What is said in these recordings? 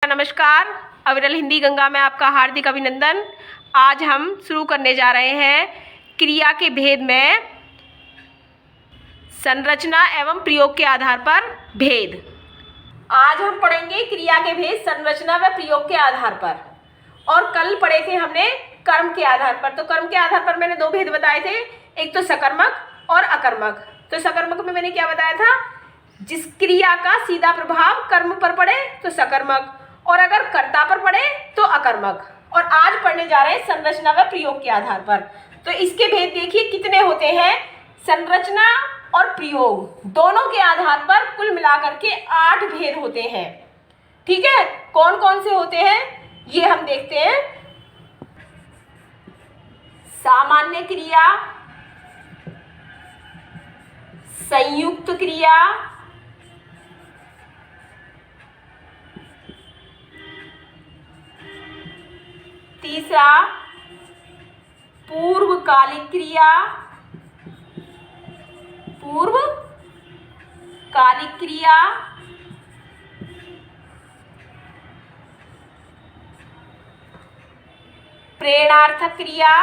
नमस्कार। अविरल हिंदी गंगा में आपका हार्दिक अभिनंदन। आज हम शुरू करने जा रहे हैं क्रिया के भेद में संरचना एवं प्रयोग के आधार पर भेद। आज हम पढ़ेंगे क्रिया के भेद संरचना व प्रयोग के आधार पर। और कल पढ़े थे हमने कर्म के आधार पर। तो कर्म के आधार पर मैंने दो भेद बताए थे, एक तो सकर्मक और अकर्मक। तो सकर्मक में मैंने क्या बताया था, जिस क्रिया का सीधा प्रभाव कर्म पर पड़े तो सकर्मक, और अगर कर्ता पर पड़े तो अकर्मक। और आज पढ़ने जा रहे हैं संरचना व प्रयोग के आधार पर। तो इसके भेद देखिए कितने होते हैं। संरचना और प्रयोग दोनों के आधार पर कुल मिलाकर के 8 भेद होते हैं। ठीक है, कौन कौन से होते हैं ये हम देखते हैं। सामान्य क्रिया, संयुक्त क्रिया, तीसरा पूर्वकालिक क्रिया, पूर्वकालिक क्रिया, प्रेरणार्थक क्रिया,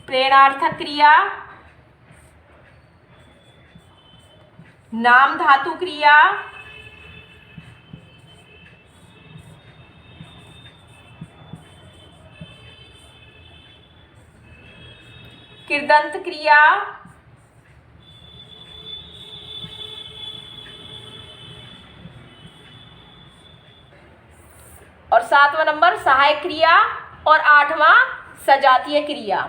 प्रेरणार्थक क्रिया, नाम धातु क्रिया, कृदंत क्रिया, और 7वां नंबर सहायक क्रिया, और 8वां सजातीय क्रिया।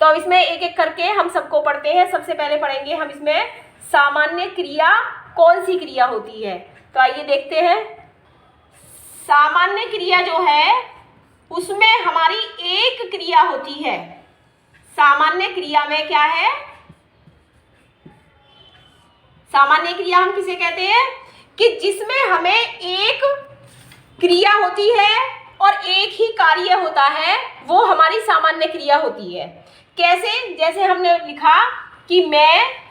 तो अब इसमें एक एक करके हम सबको पढ़ते हैं। सबसे पहले पढ़ेंगे हम इसमें सामान्य क्रिया कौन सी क्रिया होती है। तो आइए देखते हैं। सामान्य क्रिया जो है उसमें हमारी एक क्रिया होती है। सामान्य क्रिया में क्या है, सामान्य क्रिया हम किसे कहते हैं कि जिसमें हमें एक क्रिया होती है और एक ही कार्य होता है, वो हमारी सामान्य क्रिया होती है। कैसे, जैसे हमने लिखा कि मैं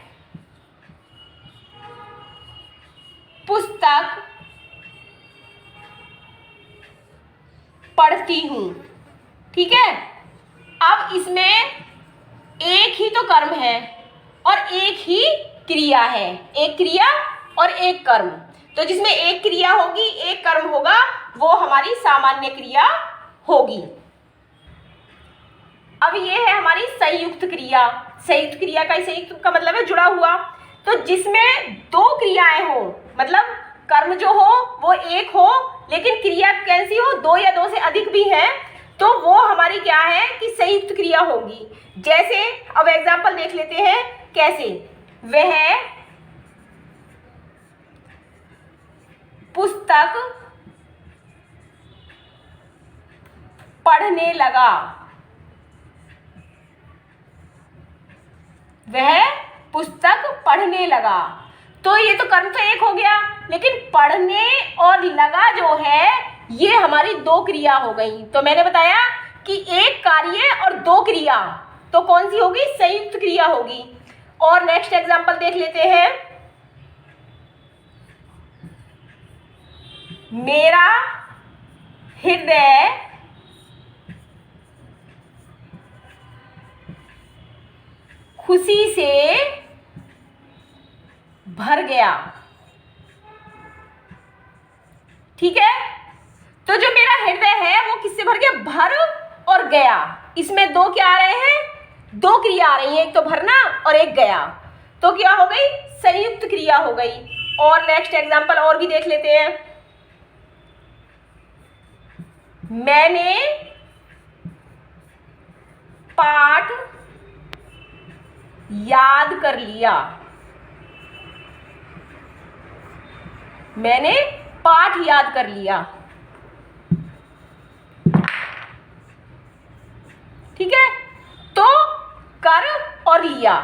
पुस्तक पढ़ती हूं। ठीक है, अब इसमें एक ही तो कर्म है और एक ही क्रिया है, एक क्रिया और एक कर्म। तो जिसमें एक क्रिया होगी एक कर्म होगा, वो हमारी सामान्य क्रिया होगी। अब ये है हमारी संयुक्त क्रिया। संयुक्त क्रिया का, संयुक्त का मतलब है जुड़ा हुआ। तो जिसमें दो क्रियाएं हो, मतलब कर्म जो हो वो एक हो लेकिन क्रिया कैसी हो, दो या दो से अधिक भी है, तो वो हमारी क्या है कि संयुक्त क्रिया होगी। जैसे अब एग्जांपल देख लेते हैं कैसे। वह पुस्तक पढ़ने लगा। वह पुस्तक पढ़ने लगा। तो ये तो कर्म तो एक हो गया, लेकिन पढ़ने और लगा जो है ये हमारी दो क्रिया हो गई। तो मैंने बताया कि एक कार्य और दो क्रिया, तो कौन सी होगी, संयुक्त क्रिया होगी। और नेक्स्ट एग्जांपल देख लेते हैं। मेरा हृदय खुशी से भर गया। ठीक है, तो जो मेरा हृदय है वो किससे भर गया, भर और गया। इसमें दो क्या आ रहे हैं, दो क्रिया आ रही है, एक तो भरना और एक गया। तो क्या हो गई, संयुक्त क्रिया हो गई। और नेक्स्ट एग्जांपल और भी देख लेते हैं। मैंने पाठ याद कर लिया। मैंने पाठ याद कर लिया। ठीक है, तो कर और लिया,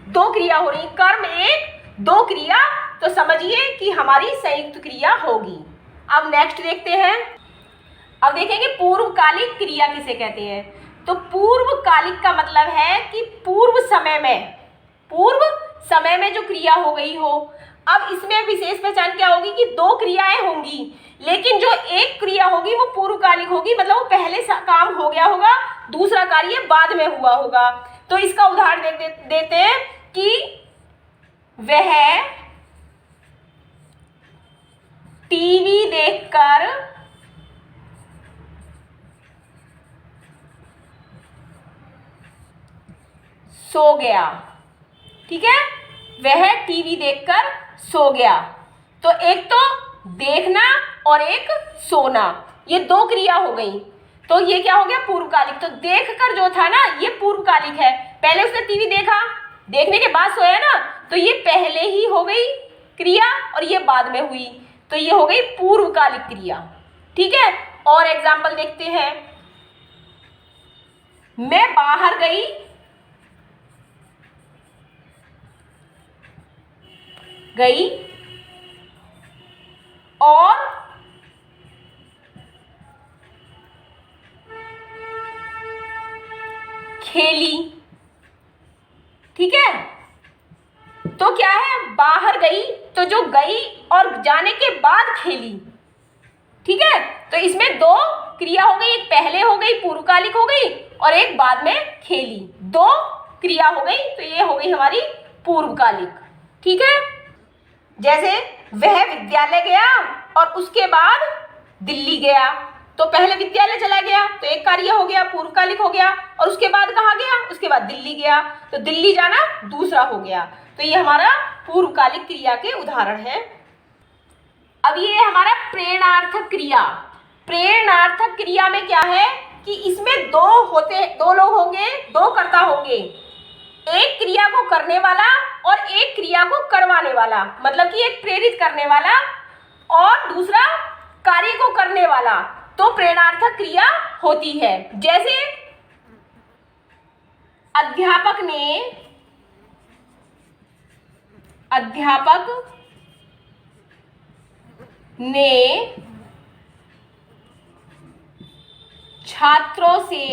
दो क्रिया हो रही, कर्म एक दो क्रिया, तो समझिए कि हमारी संयुक्त क्रिया होगी। अब नेक्स्ट देखते हैं। अब देखेंगे पूर्वकालिक क्रिया किसे कहते हैं। तो पूर्वकालिक का मतलब है कि पूर्व समय में, पूर्व समय में जो क्रिया हो गई हो। अब इसमें विशेष पहचान क्या होगी कि दो क्रियाएं होंगी, लेकिन जो एक क्रिया होगी वो पूर्वकालिक होगी, मतलब वो पहले काम हो गया होगा, दूसरा कार्य बाद में हुआ होगा। तो इसका उदाहरण देते हैं कि वह टीवी देखकर सो गया। ठीक है, वह टीवी देखकर सो गया। तो एक तो देखना और एक सोना, ये दो क्रिया हो गई। तो ये क्या हो गया, पूर्वकालिक। तो देखकर जो था ना, ये पूर्वकालिक है। पहले उसने टीवी देखा, देखने के बाद सोया ना, तो ये पहले ही हो गई क्रिया और ये बाद में हुई, तो ये हो गई पूर्वकालिक क्रिया। ठीक है, और एग्जाम्पल देखते हैं। मैं बाहर गई, और खेली। ठीक है, तो क्या है, बाहर गई, तो जो गई और जाने के बाद खेली। ठीक है, तो इसमें दो क्रिया हो गई, एक पहले हो गई पूर्वकालिक हो गई और एक बाद में खेली, दो क्रिया हो गई, तो ये हो गई हमारी पूर्वकालिक। ठीक है, जैसे वह विद्यालय गया और उसके बाद दिल्ली गया। तो पहले विद्यालय चला गया तो एक कार्य हो गया, पूर्वकालिक हो गया, और उसके बाद कहाँ गया, उसके बाद दिल्ली गया, तो दिल्ली जाना दूसरा हो गया। तो ये हमारा पूर्वकालिक क्रिया के उदाहरण है। अब ये हमारा प्रेरणार्थक क्रिया। प्रेरणार्थक क्रिया में क्या है कि इसमें दो लोग होंगे, दो कर्ता होंगे, एक क्रिया को करने वाला और एक क्रिया को करवाने वाला, मतलब कि एक प्रेरित करने वाला और दूसरा कार्य को करने वाला। तो प्रेरणार्थक क्रिया होती है। जैसे अध्यापक ने छात्रों से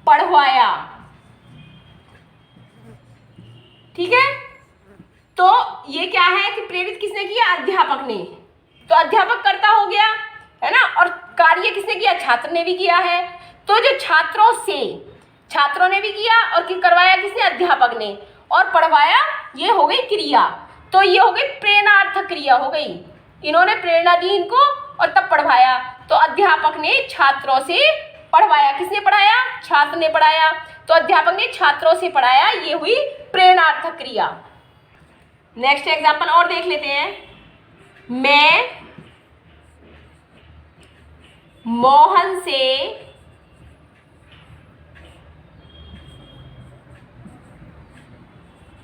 पढ़वाया। ठीक है, तो ये क्या है कि प्रेरित किसने किया, अध्यापक ने। तो अध्यापक कर्ता हो गया, है ना, और कार्य किसने किया, छात्र ने भी किया है। तो जो छात्रों ने भी किया और करवाया किसने, अध्यापक ने, और पढ़वाया, ये हो गई क्रिया। तो ये हो गई प्रेरणार्थक क्रिया हो गई। इन्होंने प्रेरणा दी इनको और तब पढ़वाया। तो अध्यापक ने छात्रों से पढ़वाया, किसने पढ़ाया, छात्र ने पढ़ाया। तो अध्यापक ने छात्रों से पढ़ाया, ये हुई प्रेरणार्थक क्रिया। नेक्स्ट एग्जाम्पल और देख लेते हैं। मैं मोहन से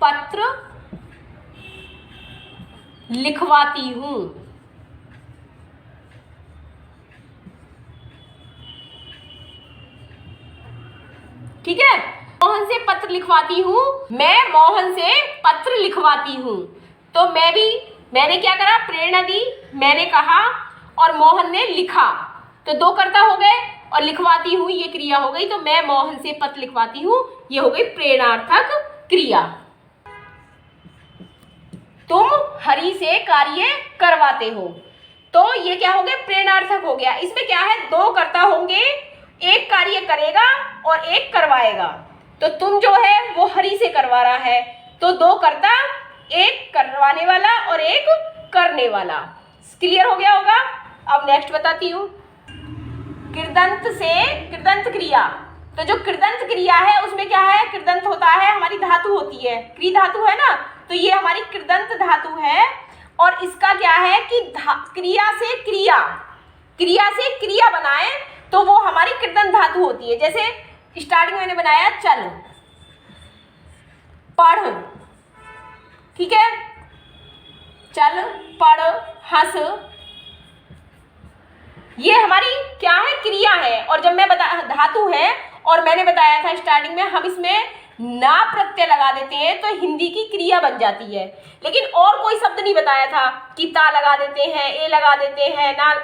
पत्र लिखवाती हूँ। ठीक है, मोहन से पत्र लिखवाती हूँ, मैं मोहन से पत्र लिखवाती हूँ। तो मैंने क्या करा, प्रेरणा दी, मैंने कहा और मोहन ने लिखा, तो दो कर्ता हो गए, और लिखवाती हूँ ये क्रिया हो गई। तो मैं मोहन से पत्र लिखवाती हूँ, ये हो गई प्रेरणार्थक क्रिया। तुम हरि से कार्य करवाते हो, तो ये क्या हो गया, प्रेरणार्थक हो गया। इसमें क्या है, दो कर्ता होंगे, एक कार्य करेगा और एक करवाएगा। तो तुम जो है वो हरि से करवा रहा है, तो दो कर्ता, एक करवाने वाला और एक करने वाला। क्लियर हो गया होगा। अब नेक्स्ट बताती हूँ, कृदंत से कृदंत क्रिया। तो जो कृदंत क्रिया है उसमें क्या है, कृदंत होता है, हमारी धातु होती है, क्री धातु है ना, तो ये हमारी कृदंत धातु है। और इसका क्या है कि क्रिया से क्रिया बनाए तो वो हमारी कृदंत धातु होती है। जैसे स्टार्टिंग में मैंने बनाया चल, पढ़, ठीक है, चल, पढ़, हंस, ये हमारी क्या है, क्रिया है। और जब मैं धातु है, और मैंने बताया था स्टार्टिंग में हम इसमें ना प्रत्यय लगा देते हैं तो हिंदी की क्रिया बन जाती है। लेकिन और कोई शब्द नहीं बताया था कि ता लगा देते हैं, ए लगा देते हैं, ना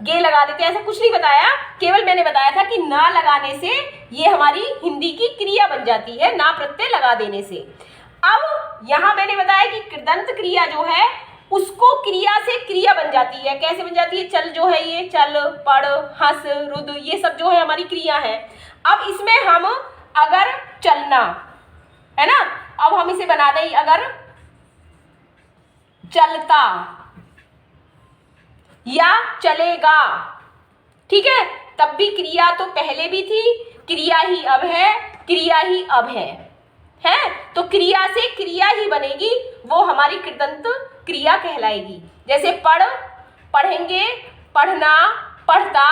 गे लगा देते हैं, ऐसा कुछ नहीं बताया। केवल मैंने बताया था कि ना लगाने से ये हमारी हिंदी की क्रिया बन जाती है, ना प्रत्यय लगा देने से। अब यहाँ मैंने बताया कि कृदंत क्रिया जो है उसको क्रिया से क्रिया बन जाती है। कैसे बन जाती है? चल जो है ये चल, पढ़, हंस, रुद, ये सब जो है हमारी क्रिया है। अब इसमें हम अगर चलना है ना, अब हम इसे बना दें अगर चलता या चलेगा, ठीक है, तब भी क्रिया तो पहले भी थी, क्रिया ही अब है, क्रिया ही अब है तो क्रिया से क्रिया ही बनेगी, वो हमारी कृदंत क्रिया कहलाएगी। जैसे पढ़, पढ़ेंगे, पढ़ना, पढ़ता,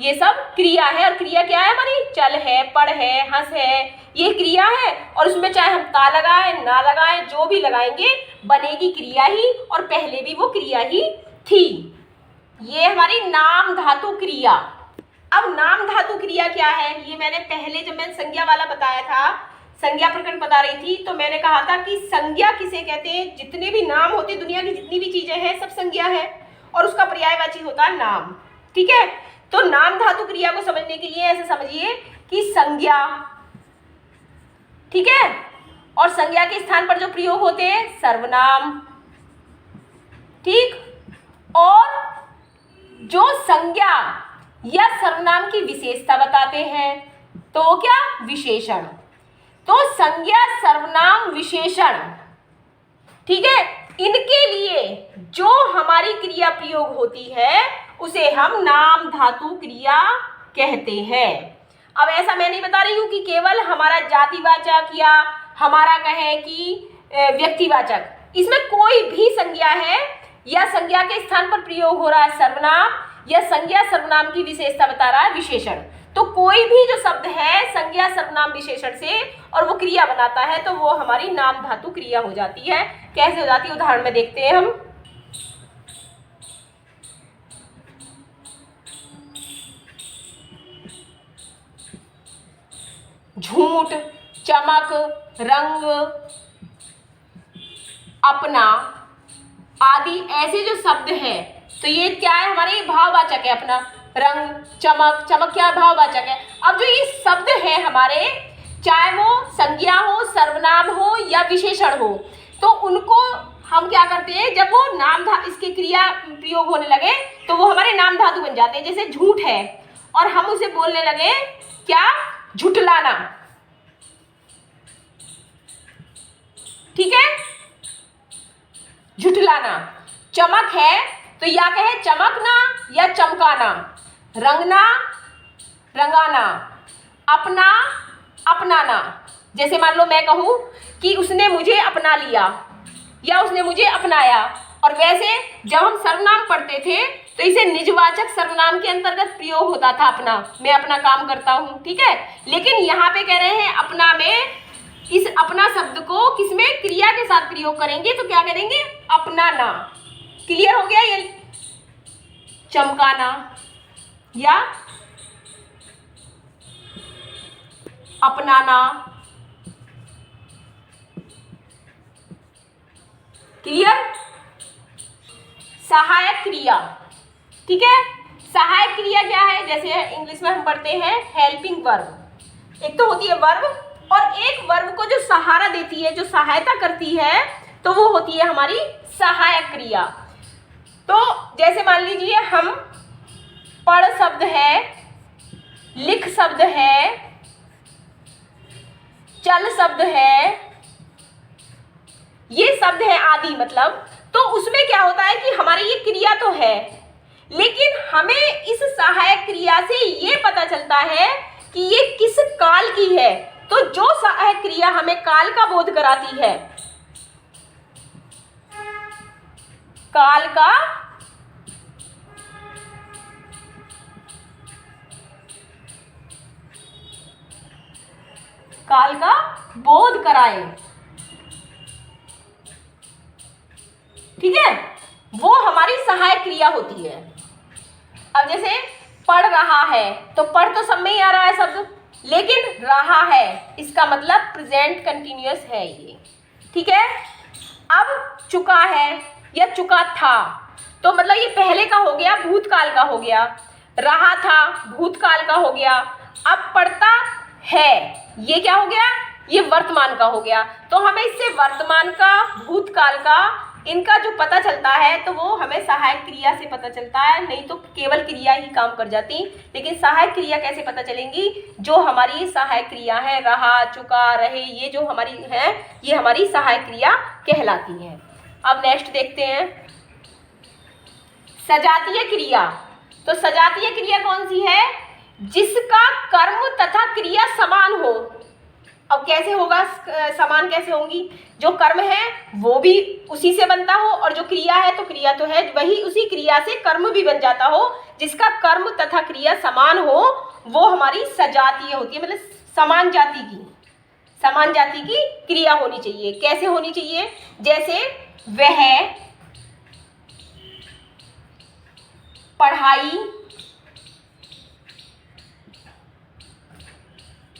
ये सब क्रिया है। और क्रिया क्या है हमारी? चल है, पढ़ है, हंस है, ये क्रिया है। और उसमें चाहे हम ता लगाएं, ना लगाएं, जो भी लगाएंगे बनेगी क्रिया ही, और पहले भी वो क्रिया ही थी। ये हमारी नाम धातु क्रिया। अब नाम धातु क्रिया क्या है? ये मैंने पहले जब मैंने संज्ञा वाला बताया था, संज्ञा प्रकरण बता रही थी, तो मैंने कहा था कि संज्ञा किसे कहते हैं? जितने भी नाम होते, दुनिया की जितनी भी चीजें हैं सब संज्ञा है, और उसका पर्यायवाची होता है नाम, ठीक है। तो नाम धातु क्रिया को समझने के लिए ऐसे समझिए कि संज्ञा, ठीक है, और संज्ञा के स्थान पर जो प्रयोग होते हैं सर्वनाम, ठीक, और जो संज्ञा या सर्वनाम की विशेषता बताते हैं तो वो क्या? विशेषण। तो संज्ञा, सर्वनाम, विशेषण, ठीक है, इनके लिए जो हमारी क्रिया प्रयोग होती है उसे हम नाम धातु क्रिया कहते हैं। अब ऐसा मैं नहीं बता रही हूं कि केवल हमारा जातिवाचक या हमारा कहें कि व्यक्तिवाचक, इसमें कोई भी संज्ञा है या संज्ञा के स्थान पर प्रयोग हो रहा है सर्वनाम, या संज्ञा सर्वनाम की विशेषता बता रहा है विशेषण, तो कोई भी जो शब्द है संज्ञा सर्वनाम विशेषण से और वो क्रिया बनाता है तो वो हमारी नाम धातु क्रिया हो जाती है। कैसे हो जाती है उदाहरण में देखते हैं हम। झूठ, चमक, रंग, अपना आदि ऐसे जो शब्द हैं तो ये क्या है? हमारे भाववाचक है। अपना, रंग, चमक, चमक क्या है? भाववाचक है। अब जो ये शब्द है हमारे, चाहे वो संज्ञा हो, सर्वनाम हो या विशेषण हो, तो उनको हम क्या करते हैं? जब वो नाम इसके क्रिया प्रयोग होने लगे तो वो हमारे नाम धातु बन जाते हैं। जैसे झूठ है और हम उसे बोलने लगे क्या? झुठलाना, ठीक है, झुठलाना। चमक है तो या कहे चमकना या चमकाना, रंगना, रंगाना, अपना, अपनाना। जैसे मान लो मैं कहूँ कि उसने मुझे अपना लिया या उसने मुझे अपनाया, और वैसे जब हम सर्वनाम पढ़ते थे तो इसे निजवाचक सर्वनाम के अंतर्गत प्रयोग होता था। अपना, मैं अपना काम करता हूँ, ठीक है। लेकिन यहाँ पे कह रहे हैं अपना में, इस अपना शब्द को किसमें? क्रिया के साथ प्रयोग करेंगे तो क्या करेंगे? अपनाना। क्लियर हो गया? ये चमकाना या अपनाना, क्लियर? सहायक क्रिया, ठीक है। सहायक क्रिया क्या है? जैसे इंग्लिश में हम पढ़ते हैं हेल्पिंग वर्ब। एक तो होती है वर्ब, और एक वर्ब को जो सहारा देती है, जो सहायता करती है, तो वो होती है हमारी सहायक क्रिया। तो जैसे मान लीजिए हम पढ़ शब्द है, लिख शब्द है, चल शब्द है, ये शब्द है आदि, मतलब तो उसमें क्या होता है कि हमारी ये क्रिया तो है, लेकिन हमें इस सहायक क्रिया से ये पता चलता है कि ये किस काल की है। तो जो सहायक क्रिया हमें काल का बोध कराती है, काल का बोध कराए, ठीक है, वो हमारी सहायक क्रिया होती है। अब जैसे पढ़ रहा है तो पढ़ तो सब में ही आ रहा है शब्द, लेकिन रहा है, इसका मतलब प्रेजेंट कंटिन्यूअस है ये, ठीक है। अब चुका है या चुका था, तो मतलब ये पहले का हो गया, भूतकाल का हो गया। रहा था भूतकाल का हो गया। अब पढ़ता है, ये क्या हो गया, ये वर्तमान का हो गया। तो हमें इससे वर्तमान का, भूतकाल का, इनका जो पता चलता है तो वो हमें सहायक क्रिया से पता चलता है, नहीं तो केवल क्रिया ही काम कर जाती। लेकिन सहायक क्रिया कैसे पता चलेंगी, जो हमारी सहायक क्रिया है, रहा, चुका, रहे, ये जो हमारी है, ये हमारी सहायक क्रिया कहलाती है। अब नेक्स्ट देखते हैं सजातीय क्रिया। तो सजातीय क्रिया कौन सी है, जिसका कर्म तथा क्रिया समान हो। अब कैसे होगा, समान कैसे होंगी, जो कर्म है वो भी उसी से बनता हो, और जो क्रिया है, तो क्रिया तो है वही, उसी क्रिया से कर्म भी बन जाता हो। जिसका कर्म तथा क्रिया समान हो वो हमारी सजातीय होती है, मतलब समान जाति की क्रिया होनी चाहिए। कैसे होनी चाहिए, जैसे वह पढ़ाई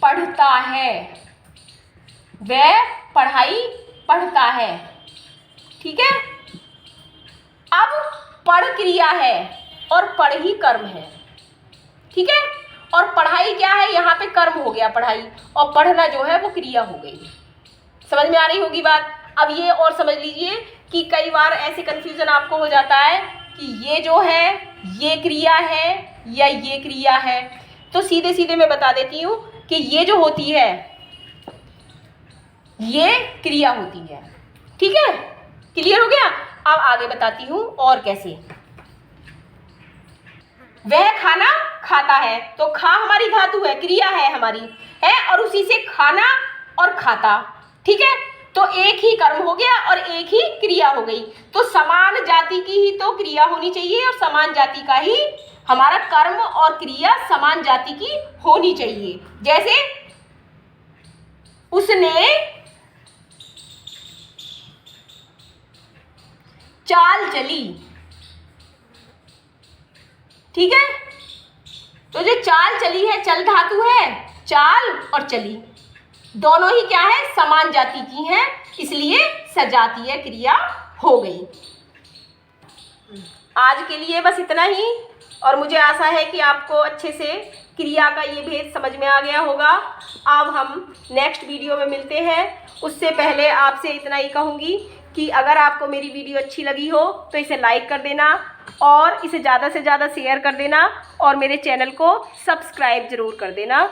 पढ़ता है, वह पढ़ाई पढ़ता है, ठीक है। अब पढ़ क्रिया है और पढ़ ही कर्म है, ठीक है। और पढ़ाई क्या है, यहाँ पे कर्म हो गया पढ़ाई, और पढ़ना जो है वो क्रिया हो गई। समझ में आ रही होगी बात। अब ये और समझ लीजिए कि कई बार ऐसे कंफ्यूजन आपको हो जाता है कि ये जो है ये क्रिया है या ये क्रिया है। तो सीधे सीधे मैं बता देती हूँ कि ये जो होती है ये क्रिया होती है, ठीक है। क्लियर हो गया। अब आगे बताती हूँ और कैसे। वह खाना खाता है, तो खा हमारी धातु है, क्रिया है हमारी, है, और उसी से खाना और खाता, ठीक है। तो एक ही कर्म हो गया और एक ही क्रिया हो गई। तो समान जाति की ही तो क्रिया होनी चाहिए, और समान जाति का ही हमारा कर्म और क्रिया समान जाति की होनी चाहिए। जैसे उसने चाल चली, ठीक है। तो जो चाल चली है, चल धातु है, चाल और चली दोनों ही क्या है, समान जाति की हैं, इसलिए सजातीय क्रिया हो गई। आज के लिए बस इतना ही, और मुझे आशा है कि आपको अच्छे से क्रिया का ये भेद समझ में आ गया होगा। अब हम नेक्स्ट वीडियो में मिलते हैं। उससे पहले आपसे इतना ही कहूँगी कि अगर आपको मेरी वीडियो अच्छी लगी हो तो इसे लाइक कर देना, और इसे ज़्यादा से ज़्यादा शेयर कर देना, और मेरे चैनल को सब्सक्राइब ज़रूर कर देना।